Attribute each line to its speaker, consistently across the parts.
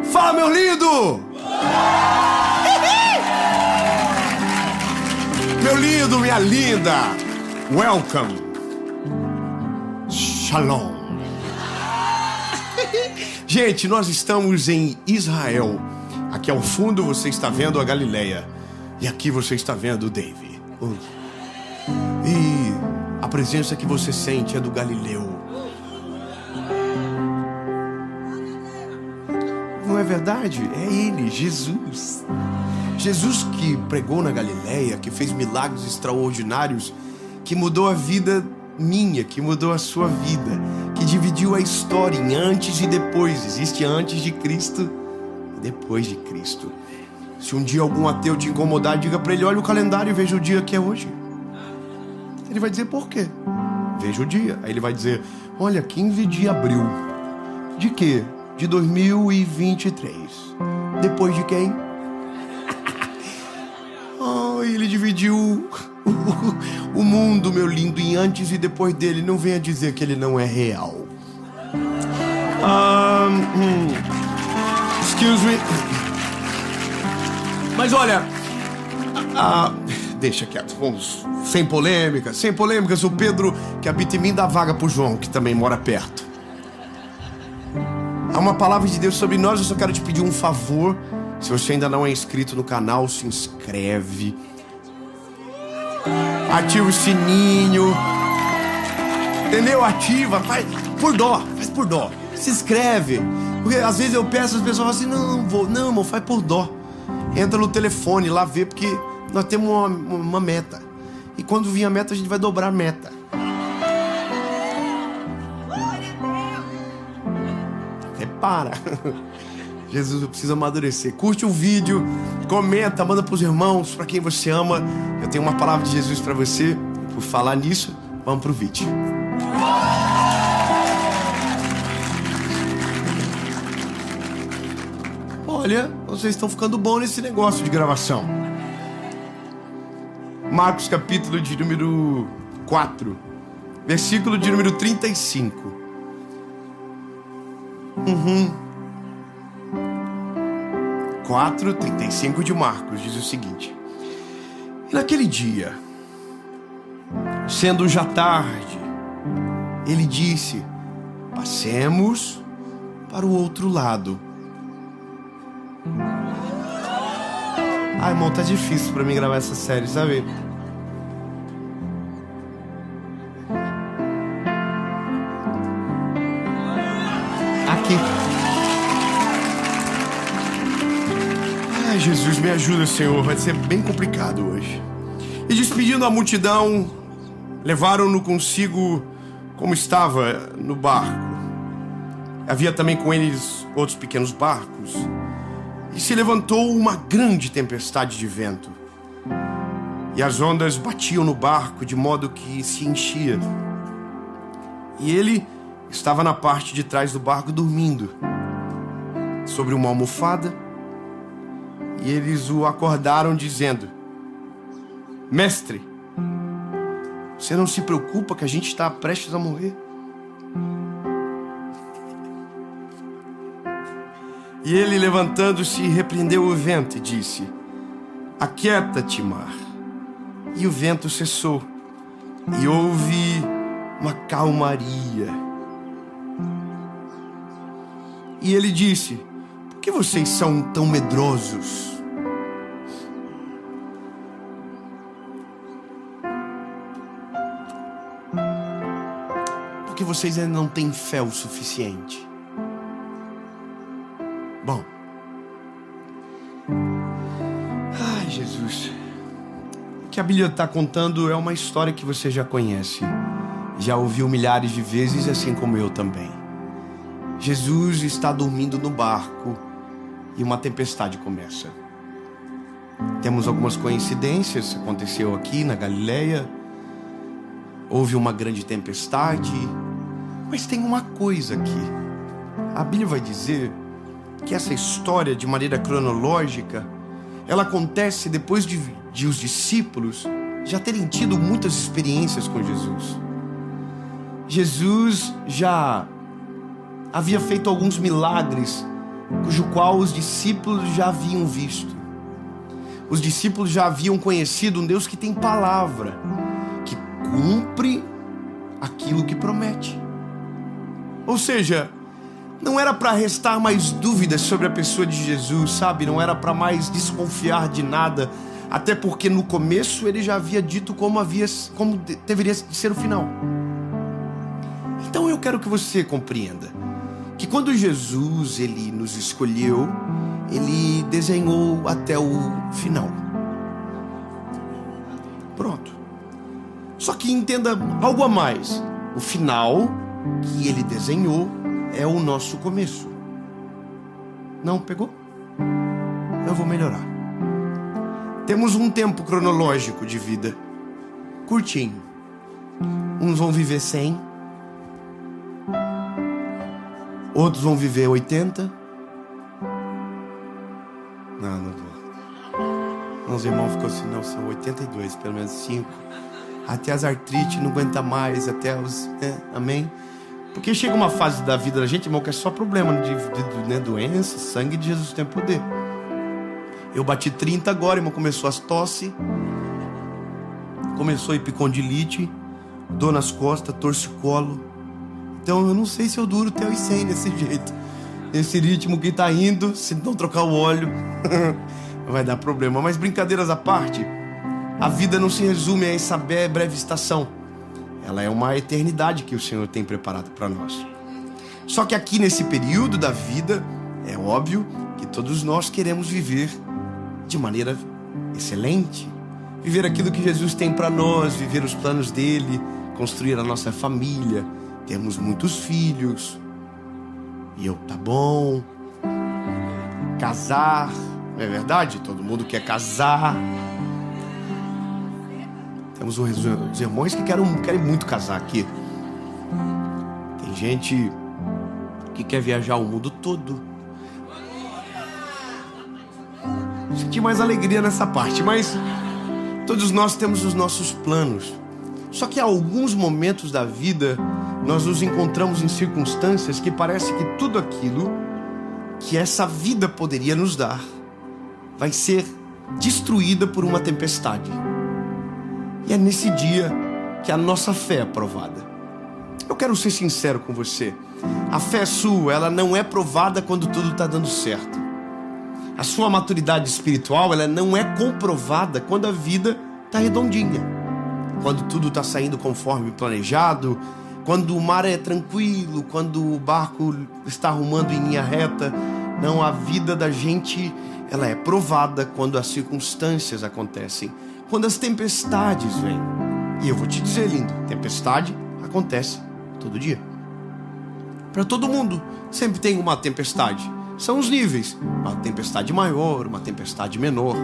Speaker 1: Fala, meu lindo! Meu lindo, minha linda! Welcome! Shalom! Gente, nós estamos em Israel. Aqui ao fundo você está vendo a Galileia. E aqui você está vendo o David. E a presença que você sente é do Galileu. Não é verdade? É ele, Jesus. Jesus que pregou na Galileia, que fez milagres extraordinários, que mudou a vida minha, que mudou a sua vida, que dividiu a história em antes e depois. Existe antes de Cristo e depois de Cristo. Se um dia algum ateu te incomodar, diga para ele: olha o calendário e veja o dia que é hoje. Ele vai dizer: por quê? Veja o dia. Aí ele vai dizer: olha, 15 de abril. De quê? De 2023. Depois de quem? Oh, ele dividiu o mundo, meu lindo, em antes e depois dele. Não venha dizer que ele não é real. Excuse me. Mas olha, deixa quieto, vamos, sem polêmicas. O Pedro que habita em mim dá vaga pro João, que também mora perto. Há uma palavra de Deus sobre nós. Eu só quero te pedir um favor. Se você ainda não é inscrito no canal, se inscreve, ativa o sininho, entendeu? Ativa, faz por dó. Se inscreve, porque às vezes eu peço, as pessoas falam assim: não, amor, faz por dó. Entra no telefone lá, vê, porque nós temos uma meta. E quando vir a meta, a gente vai dobrar a meta. Repara. Jesus, eu preciso amadurecer. Curte o vídeo, comenta, manda pros irmãos, pra quem você ama. Eu tenho uma palavra de Jesus pra você. Por falar nisso, vamos pro vídeo. Olha, vocês estão ficando bom nesse negócio de gravação. Marcos capítulo de número 4, versículo de número 35. 4:35 de Marcos diz o seguinte: e naquele dia, sendo já tarde, ele disse: passemos para o outro lado. Ai, irmão, tá difícil pra mim gravar essa série, sabe? Aqui. Ai, Jesus, me ajuda, Senhor. Vai ser bem complicado hoje. E despedindo a multidão, levaram-no consigo como estava no barco. Havia também com eles outros pequenos barcos. E se levantou uma grande tempestade de vento. E as ondas batiam no barco de modo que se enchia. E ele estava na parte de trás do barco dormindo, sobre uma almofada. E eles o acordaram dizendo: mestre, você não se preocupa que a gente está prestes a morrer? E ele, levantando-se, repreendeu o vento e disse: aquieta-te, mar. E o vento cessou, e houve uma calmaria. E ele disse: por que vocês são tão medrosos? Porque vocês ainda não têm fé o suficiente. Bom, ai, Jesus, o que a Bíblia está contando é uma história que você já conhece, já ouviu milhares de vezes, assim como eu também. Jesus está dormindo no barco e uma tempestade começa. Temos algumas coincidências, aconteceu aqui na Galileia, houve uma grande tempestade, mas tem uma coisa aqui. A Bíblia vai dizer que essa história, de maneira cronológica, ela acontece depois de os discípulos já terem tido muitas experiências com Jesus. Jesus já havia feito alguns milagres cujo qual os discípulos já haviam visto. Os discípulos já haviam conhecido um Deus que tem palavra, que cumpre aquilo que promete. Ou seja, não era para restar mais dúvidas sobre a pessoa de Jesus, sabe? Não era para mais desconfiar de nada, até porque no começo ele já havia dito como deveria ser o final. Então eu quero que você compreenda que quando Jesus ele nos escolheu, ele desenhou até o final. Pronto. Só que entenda algo a mais. O final que ele desenhou é o nosso começo. Não pegou? Eu vou melhorar. Temos um tempo cronológico de vida curtinho. Uns vão viver 100, outros vão viver 80. Não vou. Os irmãos ficou assim, não, são 82, pelo menos 5. Até as artrite não aguenta mais, até os... amém? Porque chega uma fase da vida da gente, irmão, que é só problema de doença, sangue de Jesus tem poder. Eu bati 30 agora, irmão, começou as tosse, começou a epicondilite, dor nas costas, torcicolo. Então eu não sei se eu duro até os 100 desse jeito. Esse ritmo que tá indo, se não trocar o óleo, vai dar problema. Mas brincadeiras à parte, a vida não se resume a essa breve estação. Ela é uma eternidade que o Senhor tem preparado para nós. Só que aqui nesse período da vida, é óbvio que todos nós queremos viver de maneira excelente. Viver aquilo que Jesus tem para nós, viver os planos dele, construir a nossa família, termos muitos filhos. E eu, tá bom. Casar, não é verdade? Todo mundo quer casar. Temos os irmãos que querem muito casar aqui. Tem gente que quer viajar o mundo todo. Senti mais alegria nessa parte, mas todos nós temos os nossos planos. Só que há alguns momentos da vida nós nos encontramos em circunstâncias que parece que tudo aquilo que essa vida poderia nos dar vai ser destruída por uma tempestade. E é nesse dia que a nossa fé é provada. Eu quero ser sincero com você. A fé sua, ela não é provada quando tudo está dando certo. A sua maturidade espiritual, ela não é comprovada quando a vida está redondinha. Quando tudo está saindo conforme planejado, quando o mar é tranquilo, quando o barco está arrumando em linha reta. Não, a vida da gente, ela é provada quando as circunstâncias acontecem. Quando as tempestades vêm. E eu vou te dizer, lindo, tempestade acontece todo dia. Para todo mundo, sempre tem uma tempestade. São os níveis. Uma tempestade maior, uma tempestade menor.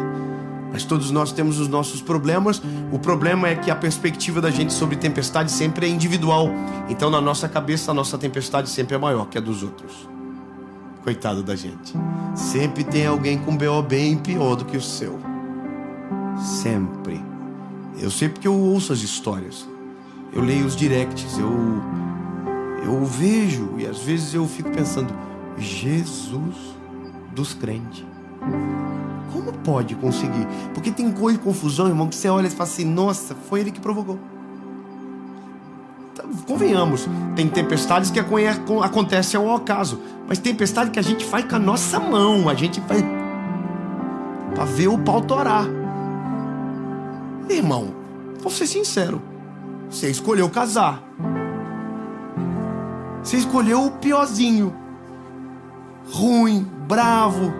Speaker 1: Mas todos nós temos os nossos problemas. O problema é que a perspectiva da gente sobre tempestade sempre é individual. Então na nossa cabeça a nossa tempestade sempre é maior que a dos outros. Coitado da gente. Sempre tem alguém com BO bem pior do que o seu. Sempre. Eu sei porque eu ouço as histórias. Eu leio os directs. Eu vejo. E às vezes eu fico pensando, Jesus dos crentes, como pode conseguir? Porque tem coisa de confusão, irmão, que você olha e fala assim, nossa, foi ele que provocou. Então, convenhamos, tem tempestades que acontecem ao acaso, mas tempestade que a gente faz com a nossa mão, a gente faz para ver o pau torar. Irmão, vou ser sincero, você escolheu casar, você escolheu o piorzinho, ruim, bravo.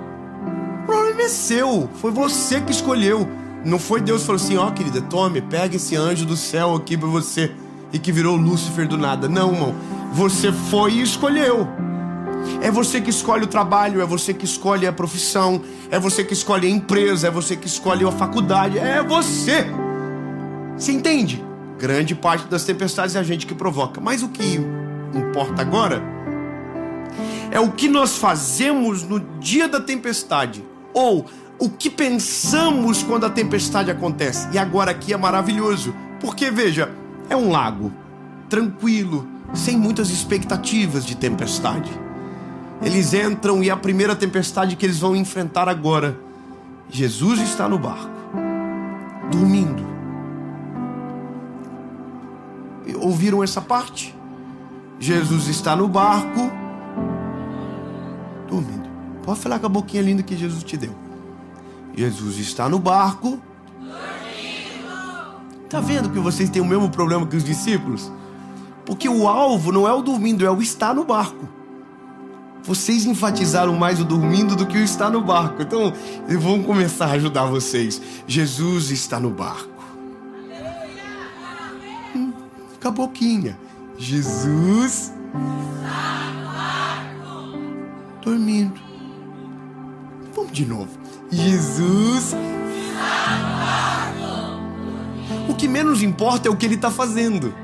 Speaker 1: O problema é seu, foi você que escolheu. Não foi Deus que falou assim, ó, querida, tome, pega esse anjo do céu aqui pra você, e que virou Lúcifer do nada. Não, irmão, você foi e escolheu. É você que escolhe o trabalho, é você que escolhe a profissão, é você que escolhe a empresa, é você que escolhe a faculdade, é você. Você entende? Grande parte das tempestades é a gente que provoca. Mas o que importa agora é o que nós fazemos no dia da tempestade, ou o que pensamos quando a tempestade acontece. E agora aqui é maravilhoso, porque veja, é um lago tranquilo, sem muitas expectativas de tempestade. Eles entram e a primeira tempestade que eles vão enfrentar agora, Jesus está no barco, dormindo. Ouviram essa parte? Jesus está no barco, dormindo. Pode falar com a boquinha linda que Jesus te deu. Jesus está no barco, dormindo. Tá vendo que vocês têm o mesmo problema que os discípulos? Porque o alvo não é o dormindo, é o estar no barco. Vocês enfatizaram mais o dormindo do que o estar no barco. Então, vamos começar a ajudar vocês. Jesus está no barco. Fica a boquinha. Jesus está no barco, dormindo. Vamos de novo. Jesus está no barco. O que menos importa é o que ele está fazendo.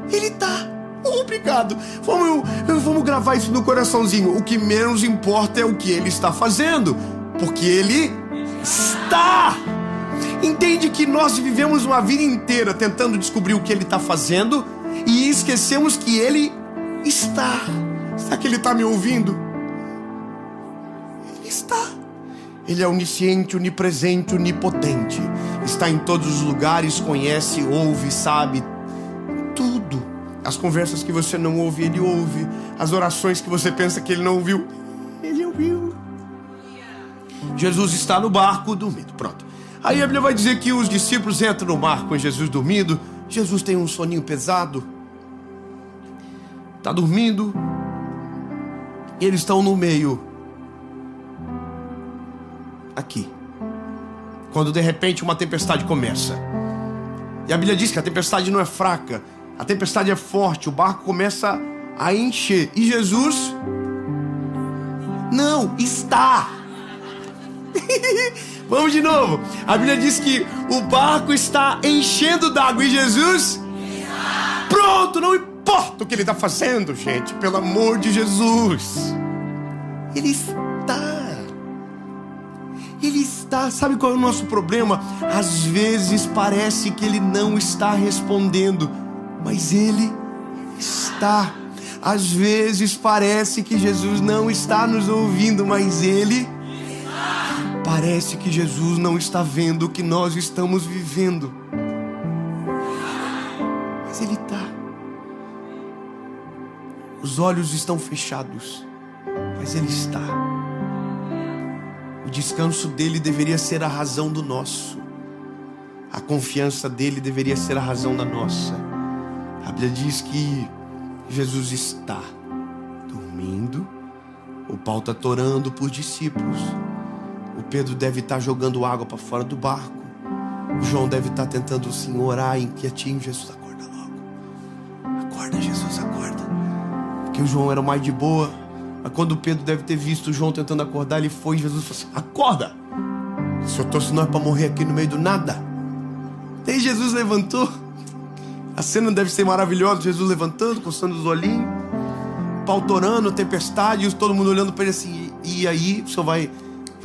Speaker 1: Ele está. Obrigado. Vamos gravar isso no coraçãozinho. O que menos importa é o que ele está fazendo, porque ele está. Entende que nós vivemos uma vida inteira tentando descobrir o que ele está fazendo e esquecemos que ele está. Será que ele está me ouvindo? Ele está. Ele é onisciente, onipresente, onipotente. Está em todos os lugares, conhece, ouve, sabe tudo. As conversas que você não ouve, ele ouve. As orações que você pensa que ele não ouviu, ele ouviu. Jesus está no barco dormindo. Pronto. Aí a Bíblia vai dizer que os discípulos entram no barco com Jesus dormindo. Jesus tem um soninho pesado. Está dormindo. E eles estão no meio. Aqui. Quando de repente uma tempestade começa. E a Bíblia diz que a tempestade não é fraca. A tempestade é forte, o barco começa a encher. E Jesus não está. Vamos de novo. A Bíblia diz que o barco está enchendo d'água e Jesus está. Pronto, não importa o que ele está fazendo, gente. Pelo amor de Jesus. Ele está. Ele está. Sabe qual é o nosso problema? Às vezes parece que ele não está respondendo, mas ele está. Às vezes parece que Jesus não está nos ouvindo, mas ele está. Parece que Jesus não está vendo o que nós estamos vivendo, mas ele está. Os olhos estão fechados, mas ele está. O descanso dele deveria ser a razão do nosso. A confiança dele deveria ser a razão da nossa. A Bíblia diz que Jesus está dormindo, o pau está torando por discípulos, o Pedro deve estar jogando água para fora do barco, o João deve estar tentando assim, orar inquietinho. Jesus, acorda logo, acorda Jesus, acorda, porque o João era o mais de boa, mas quando o Pedro deve ter visto o João tentando acordar, ele foi e Jesus falou assim, acorda, se eu trouxe nós para morrer aqui no meio do nada. Daí Jesus levantou. A cena deve ser maravilhosa, Jesus levantando, coçando os olhinhos, pau torando, tempestade, todo mundo olhando para ele assim, e aí, o senhor vai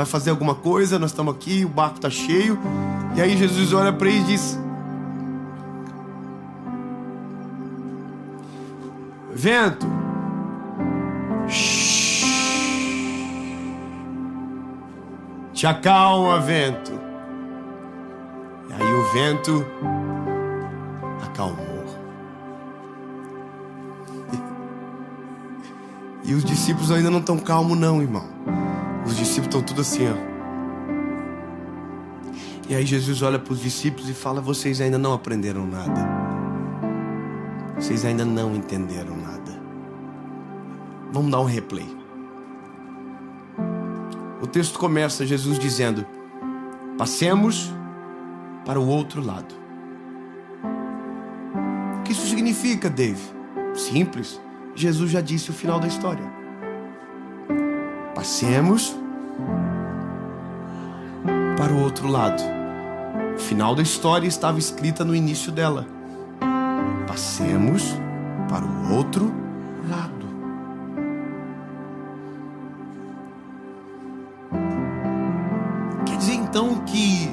Speaker 1: fazer alguma coisa? Nós estamos aqui, o barco está cheio. E aí Jesus olha para ele e diz, vento, te acalma, vento. E aí o vento acalmou. E os discípulos ainda não estão calmos não, irmão. Os discípulos estão tudo assim, ó. E aí Jesus olha para os discípulos e fala, vocês ainda não aprenderam nada. Vocês ainda não entenderam nada. Vamos dar um replay. O texto começa Jesus dizendo, passemos para o outro lado. O que isso significa, Dave? Simples. Jesus já disse o final da história. Passemos para o outro lado. O final da história estava escrita no início dela. Passemos para o outro lado. Quer dizer então que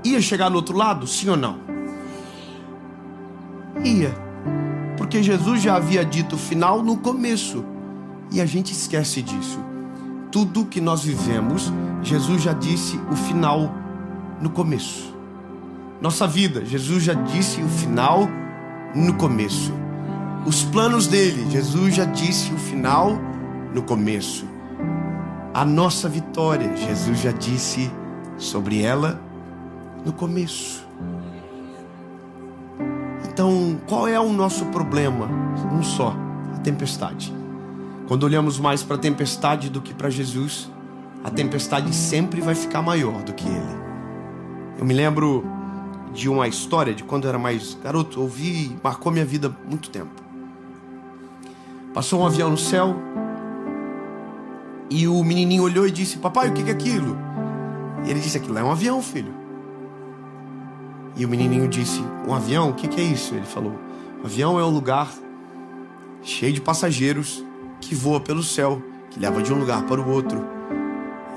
Speaker 1: ia chegar no outro lado, sim ou não? Ia. Porque Jesus já havia dito o final no começo. E a gente esquece disso. Tudo que nós vivemos, Jesus já disse o final no começo. Nossa vida, Jesus já disse o final no começo. Os planos dele, Jesus já disse o final no começo. A nossa vitória, Jesus já disse sobre ela no começo. Então, qual é o nosso problema? Um só, a tempestade. Quando olhamos mais para a tempestade do que para Jesus, a tempestade sempre vai ficar maior do que ele. Eu me lembro de uma história de quando eu era mais garoto, ouvi e marcou minha vida muito tempo. Passou um avião no céu e o menininho olhou e disse: papai, o que é aquilo? E ele disse: aquilo é um avião, filho. E o menininho disse: um avião? O que é isso? Ele falou: um avião é um lugar cheio de passageiros que voa pelo céu, que leva de um lugar para o outro.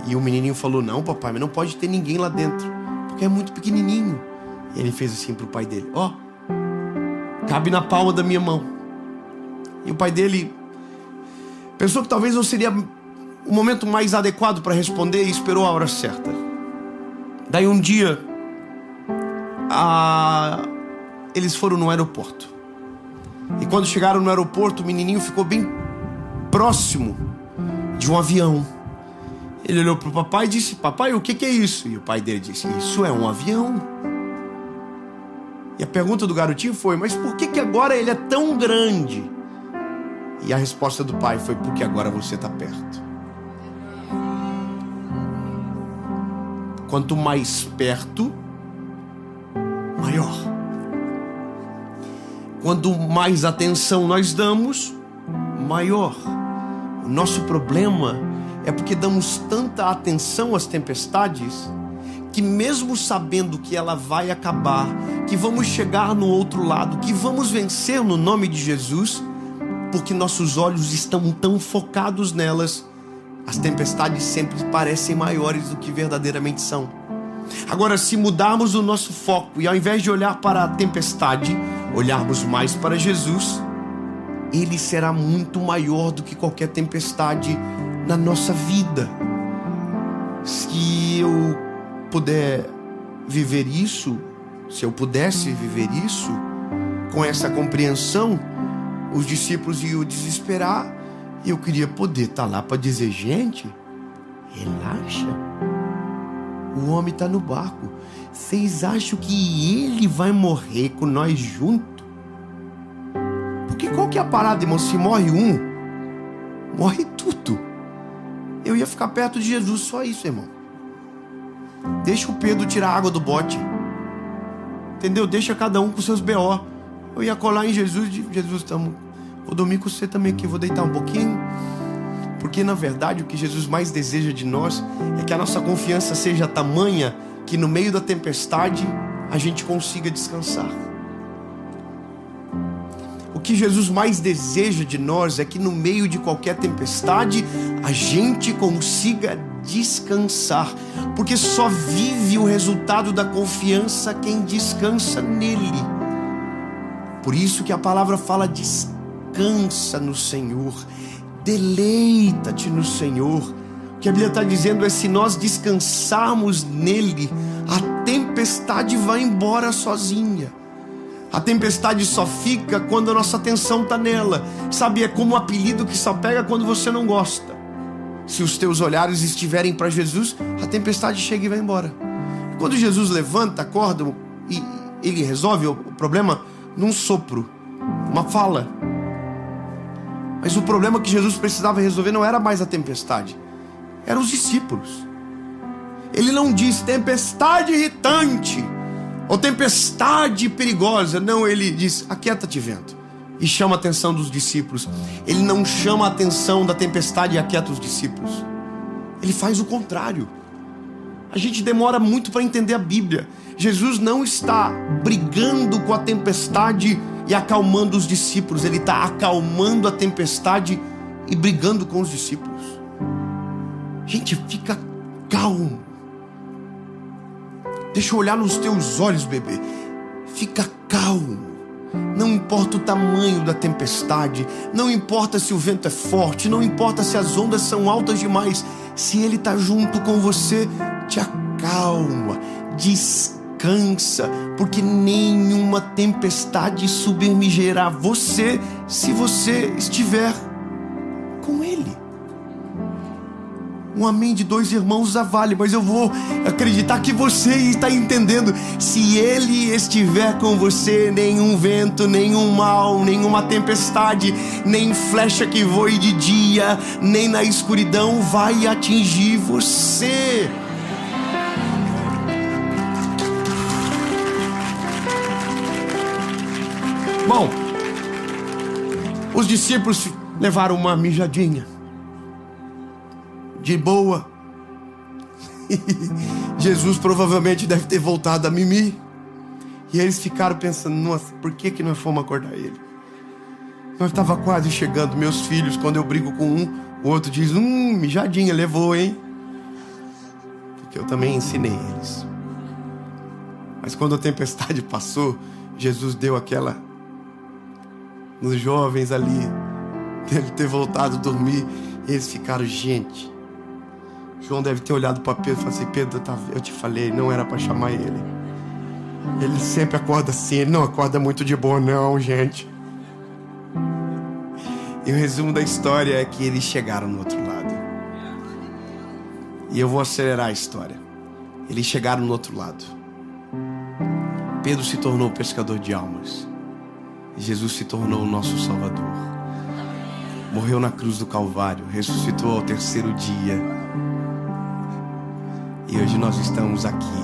Speaker 1: E o menininho falou: não, papai, mas não pode ter ninguém lá dentro, porque é muito pequenininho. E ele fez assim para o pai dele: ó, cabe na palma da minha mão. E o pai dele pensou que talvez não seria o momento mais adequado para responder e esperou a hora certa. Daí um dia, eles foram no aeroporto. E quando chegaram no aeroporto, o menininho ficou bem próximo de um avião. Ele olhou para o papai e disse: papai, o que é isso? E o pai dele disse: isso é um avião. E a pergunta do garotinho foi: mas por que agora ele é tão grande? E a resposta do pai foi: porque agora você está perto. Quanto mais perto, maior. Quanto mais atenção nós damos, maior. O nosso problema é porque damos tanta atenção às tempestades que, mesmo sabendo que ela vai acabar, que vamos chegar no outro lado, que vamos vencer no nome de Jesus, porque nossos olhos estão tão focados nelas, as tempestades sempre parecem maiores do que verdadeiramente são. Agora, se mudarmos o nosso foco e ao invés de olhar para a tempestade, olharmos mais para Jesus, Ele será muito maior do que qualquer tempestade na nossa vida. Se eu puder viver isso, se eu pudesse viver isso, com essa compreensão, os discípulos iam desesperar e eu queria poder estar lá para dizer: gente, relaxa, o homem está no barco, vocês acham que ele vai morrer com nós junto? Porque qual que é a parada, irmão? Se morre um, morre tudo. Eu ia ficar perto de Jesus, só isso, irmão. Deixa o Pedro tirar a água do bote, entendeu? Deixa cada um com seus B.O. Eu ia colar em Jesus e dizer: Jesus, vou dormir com você também aqui, vou deitar um pouquinho. Porque na verdade o que Jesus mais deseja de nós é que a nossa confiança seja tamanha que no meio da tempestade a gente consiga descansar. O que Jesus mais deseja de nós é que no meio de qualquer tempestade a gente consiga descansar, porque só vive o resultado da confiança quem descansa nele. Por isso que a palavra fala: descansa no Senhor, deleita-te no Senhor. O que a Bíblia está dizendo é: se nós descansarmos nele, a tempestade vai embora sozinha. A tempestade só fica quando a nossa atenção está nela. Sabe, é como um apelido que só pega quando você não gosta. Se os teus olhares estiverem para Jesus, a tempestade chega e vai embora. Quando Jesus levanta, acorda e ele resolve o problema num sopro, uma fala. Mas o problema que Jesus precisava resolver não era mais a tempestade, eram os discípulos. Ele não diz tempestade irritante ou tempestade perigosa. Não, ele diz: aquieta-te, vento. E chama a atenção dos discípulos. Ele não chama a atenção da tempestade e aquieta os discípulos. Ele faz o contrário. A gente demora muito para entender a Bíblia. Jesus não está brigando com a tempestade e acalmando os discípulos. Ele está acalmando a tempestade e brigando com os discípulos. Gente, fica calmo. Deixa eu olhar nos teus olhos, bebê. Fica calmo. Não importa o tamanho da tempestade, não importa se o vento é forte, não importa se as ondas são altas demais, se Ele está junto com você, te acalma, descansa, porque nenhuma tempestade submergirá você se você estiver com Ele. Um amém de 2 irmãos já vale, mas eu vou acreditar que você está entendendo. Se Ele estiver com você, nenhum vento, nenhum mal, nenhuma tempestade, nem flecha que voe de dia, nem na escuridão vai atingir você. Bom, os discípulos levaram uma mijadinha de boa. Jesus provavelmente deve ter voltado a mimir. E eles ficaram pensando: nossa, por que nós fomos acordar ele? Nós estava quase chegando. Meus filhos, quando eu brigo com um, o outro diz: mijadinha, levou, hein? Porque eu também ensinei eles. Mas quando a tempestade passou, Jesus deu aquela nos jovens ali, deve ter voltado a dormir. E eles ficaram: gente, João deve ter olhado para Pedro e falado assim: Pedro, eu te falei, não era para chamar ele. Ele sempre acorda assim, ele não acorda muito de boa não, gente. E o resumo da história é que eles chegaram no outro lado. E eu vou acelerar a história. Eles chegaram no outro lado. Pedro se tornou pescador de almas. Jesus se tornou o nosso Salvador. Morreu na cruz do Calvário, ressuscitou ao 3º dia. E hoje nós estamos aqui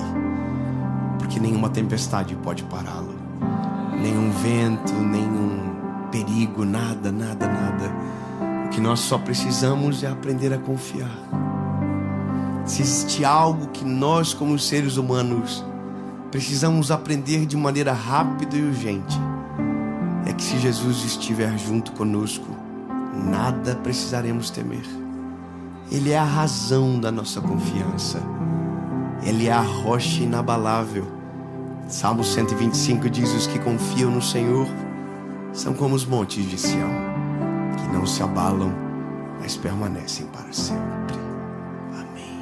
Speaker 1: porque nenhuma tempestade pode pará-lo. Nenhum vento, nenhum perigo, nada. O que nós só precisamos é aprender a confiar. Se existe algo que nós, como seres humanos, precisamos aprender de maneira rápida e urgente, é que se Jesus estiver junto conosco, nada precisaremos temer. Ele é a razão da nossa confiança. Ele é a rocha inabalável. Salmo 125 diz: os que confiam no Senhor são como os montes de Sião, que não se abalam, mas permanecem para sempre. Amém.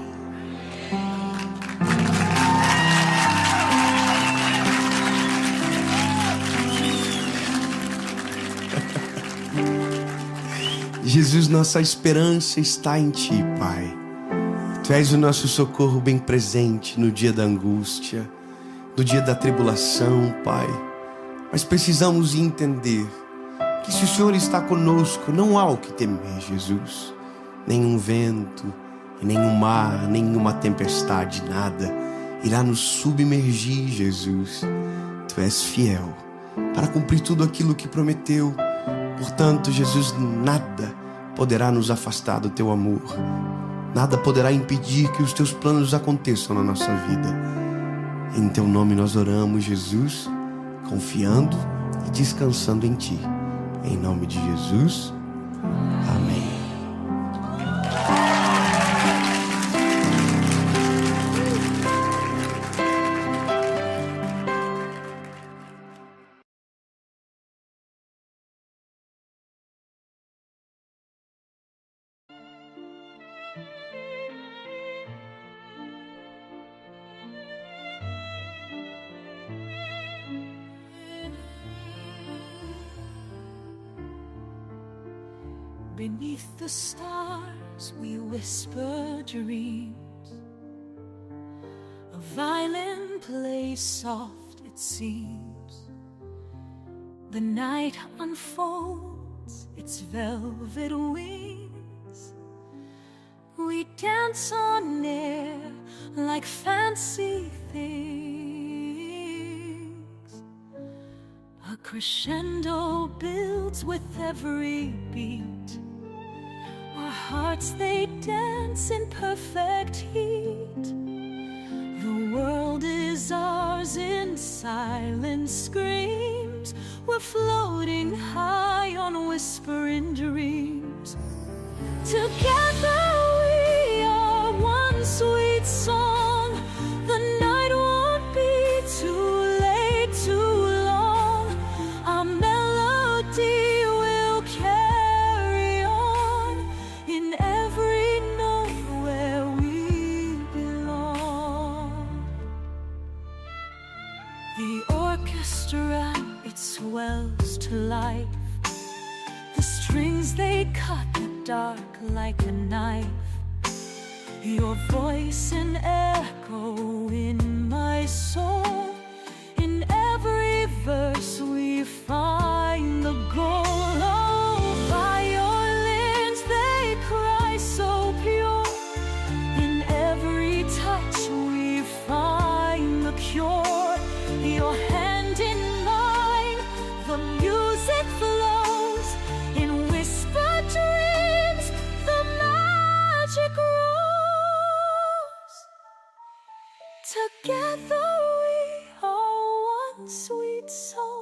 Speaker 1: Jesus, nossa esperança está em Ti, Pai. Tu és o nosso socorro bem presente no dia da angústia, no dia da tribulação, Pai. Mas precisamos entender que se o Senhor está conosco, não há o que temer, Jesus. Nenhum vento, nenhum mar, nenhuma tempestade, nada irá nos submergir, Jesus. Tu és fiel para cumprir tudo aquilo que prometeu. Portanto, Jesus, nada poderá nos afastar do Teu amor. Nada poderá impedir que os Teus planos aconteçam na nossa vida. Em Teu nome nós oramos, Jesus, confiando e descansando em Ti. Em nome de Jesus, amém.
Speaker 2: Beneath the stars we whisper dreams. A violin plays soft, it seems. The night unfolds its velvet wings. We dance on air like fancy things. A crescendo builds with every beat. Our hearts, they dance in perfect heat. The world is ours in silent screams. We're floating high on whispering dreams. Together we are one sweet song. The night won't be too late, too long. Our dark like a knife. Your voice an echo in my soul. In every verse we find the goal. Oh, violins, they cry so pure. In every touch we find the cure. Your hand in mine, the music flows. In whispered dreams, the magic grows. Together we are one sweet song.